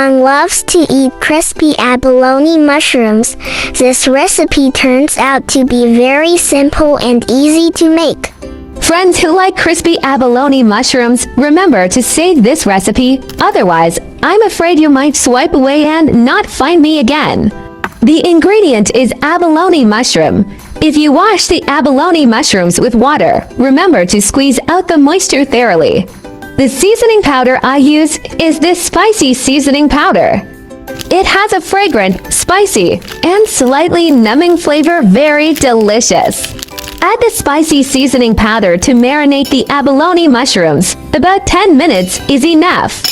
Everyone loves to eat crispy abalone mushrooms. This recipe turns out to be very simple and easy to make. Friends who like crispy abalone mushrooms, remember to save this recipe, otherwise, I'm afraid you might swipe away and not find me again. The ingredient is abalone mushroom. If you wash the abalone mushrooms with water, remember to squeeze out the moisture thoroughly. The seasoning powder I use is this spicy seasoning powder. It has a fragrant, spicy, and slightly numbing flavor, very delicious. Add the spicy seasoning powder to marinate the abalone mushrooms. About 10 minutes is enough.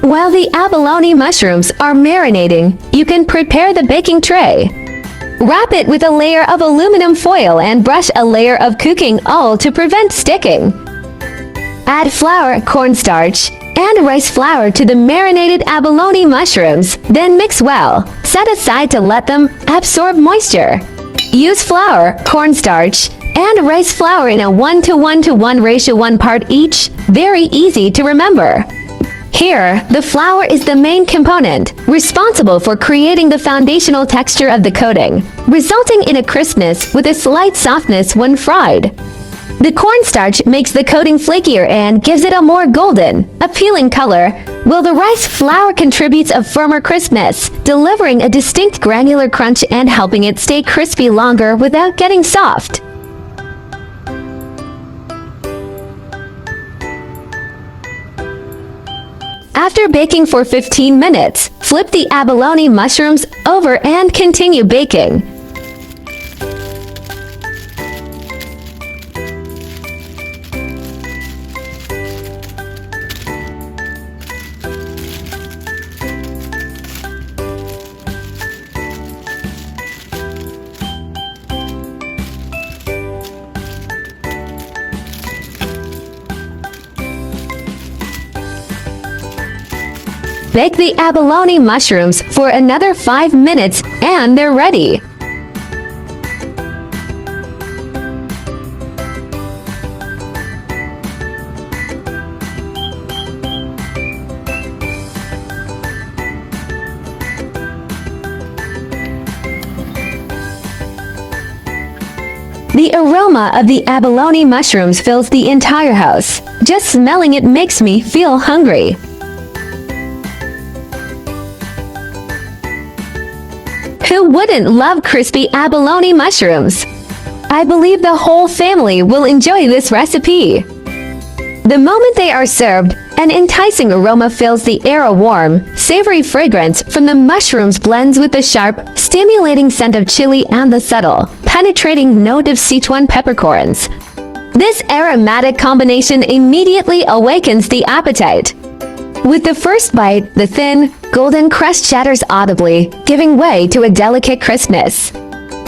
While the abalone mushrooms are marinating, you can prepare the baking tray. Wrap it with a layer of aluminum foil and brush a layer of cooking oil to prevent sticking. Add flour, cornstarch, and rice flour to the marinated abalone mushrooms, then mix well. Set aside to let them absorb moisture. Use flour, cornstarch, and rice flour in a 1:1:1 ratio, 1 part each. Very easy to remember. Here, the flour is the main component, responsible for creating the foundational texture of the coating, resulting in a crispness with a slight softness when fried. The cornstarch makes the coating flakier and gives it a more golden, appealing color, while the rice flour contributes a firmer crispness, delivering a distinct granular crunch and helping it stay crispy longer without getting soft. After baking for 15 minutes, flip the abalone mushrooms over and continue baking. Bake the abalone mushrooms for another 5 minutes and they're ready. The aroma of the abalone mushrooms fills the entire house. Just smelling it makes me feel hungry. Who wouldn't love crispy abalone mushrooms? I believe the whole family will enjoy this recipe. The moment they are served, an enticing aroma fills the air. A warm, savory fragrance from the mushrooms blends with the sharp, stimulating scent of chili and the subtle, penetrating note of Sichuan peppercorns. This aromatic combination immediately awakens the appetite. With the first bite, the thin, golden crust shatters audibly, giving way to a delicate crispness.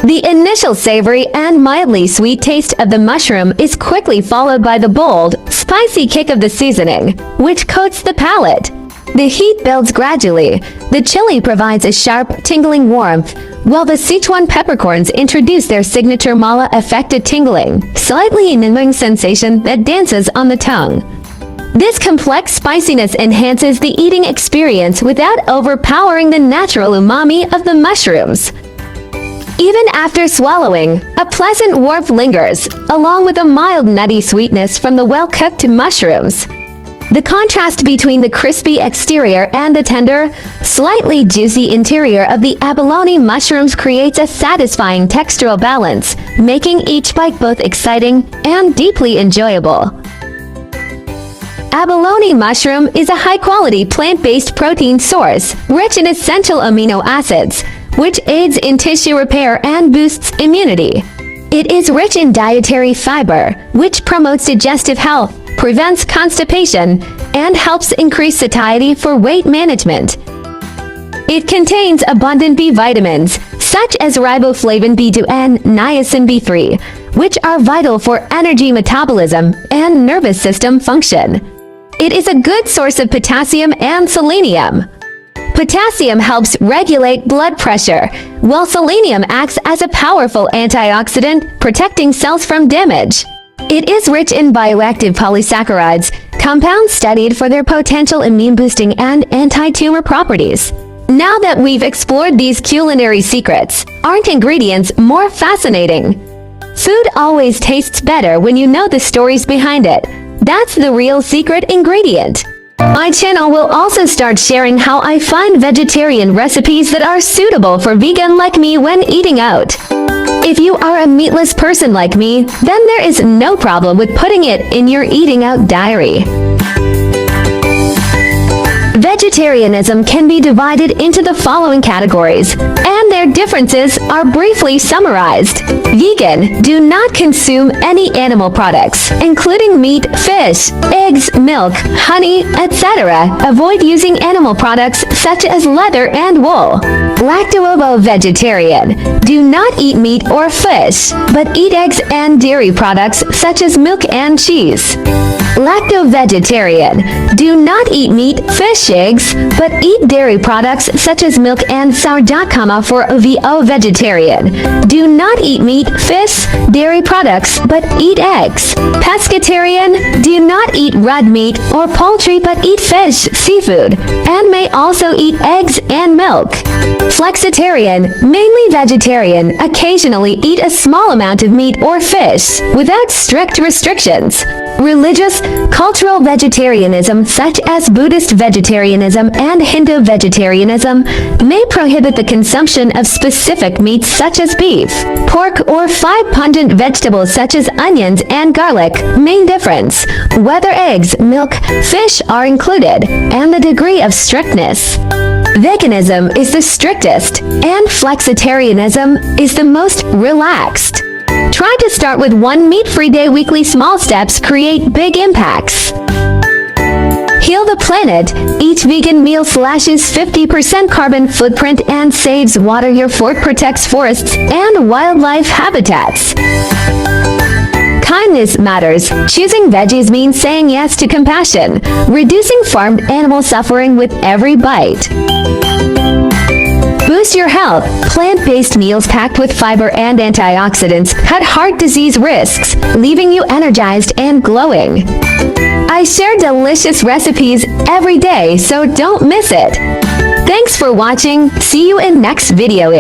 The initial savory and mildly sweet taste of the mushroom is quickly followed by the bold, spicy kick of the seasoning, which coats the palate. The heat builds gradually. The chili provides a sharp, tingling warmth, while the Sichuan peppercorns introduce their signature mala-affected tingling, slightly numbing sensation that dances on the tongue. This complex spiciness enhances the eating experience without overpowering the natural umami of the mushrooms. Even after swallowing, a pleasant warmth lingers, along with a mild nutty sweetness from the well-cooked mushrooms. The contrast between the crispy exterior and the tender, slightly juicy interior of the abalone mushrooms creates a satisfying textural balance, making each bite both exciting and deeply enjoyable. Abalone mushroom is a high-quality plant-based protein source, rich in essential amino acids, which aids in tissue repair and boosts immunity. It is rich in dietary fiber, which promotes digestive health, prevents constipation, and helps increase satiety for weight management. It contains abundant B vitamins, such as riboflavin B2 and niacin B3, which are vital for energy metabolism and nervous system function. It is a good source of potassium and selenium. Potassium helps regulate blood pressure, while selenium acts as a powerful antioxidant, protecting cells from damage. It is rich in bioactive polysaccharides, compounds studied for their potential immune-boosting and anti-tumor properties. Now that we've explored these culinary secrets, aren't ingredients more fascinating? Food always tastes better when you know the stories behind it. That's the real secret ingredient. My channel will also start sharing how I find vegetarian recipes that are suitable for vegan like me when eating out. If you are a meatless person like me, then there is no problem with putting it in your eating out diary. Vegetarianism can be divided into the following categories, and their differences are briefly summarized. Vegan, do not consume any animal products, including meat, fish, eggs, milk, honey, etc. Avoid using animal products such as leather and wool. Lacto-ovo-vegetarian, do not eat meat or fish, but eat eggs and dairy products such as milk and cheese. Lacto-vegetarian, do not eat meat, fish, eggs, but eat dairy products such as milk and sourdough. For VO-vegetarian, do not eat meat, fish, dairy products, but eat eggs. Pescatarian, do not eat red meat or poultry but eat fish, seafood, and may also eat eggs and milk. Flexitarian, mainly vegetarian, occasionally eat a small amount of meat or fish, without strict restrictions. Religious, cultural vegetarianism such as Buddhist vegetarianism and Hindu vegetarianism may prohibit the consumption of specific meats such as beef, pork, or 5 pungent vegetables such as onions and garlic. Main difference: whether eggs, milk, fish are included, and the degree of strictness. Veganism is the strictest, and flexitarianism is the most relaxed. Try to start with 1 meat-free day. Weekly small steps create big impacts. Heal the planet. Each vegan meal slashes 50% carbon footprint and saves water. Your fork protects forests and wildlife habitats. Kindness matters. Choosing veggies means saying yes to compassion, reducing farmed animal suffering with every bite. Boost your health. Plant-based meals packed with fiber and antioxidants cut heart disease risks, leaving you energized and glowing. I share delicious recipes every day, so don't miss it. Thanks for watching. See you in next video.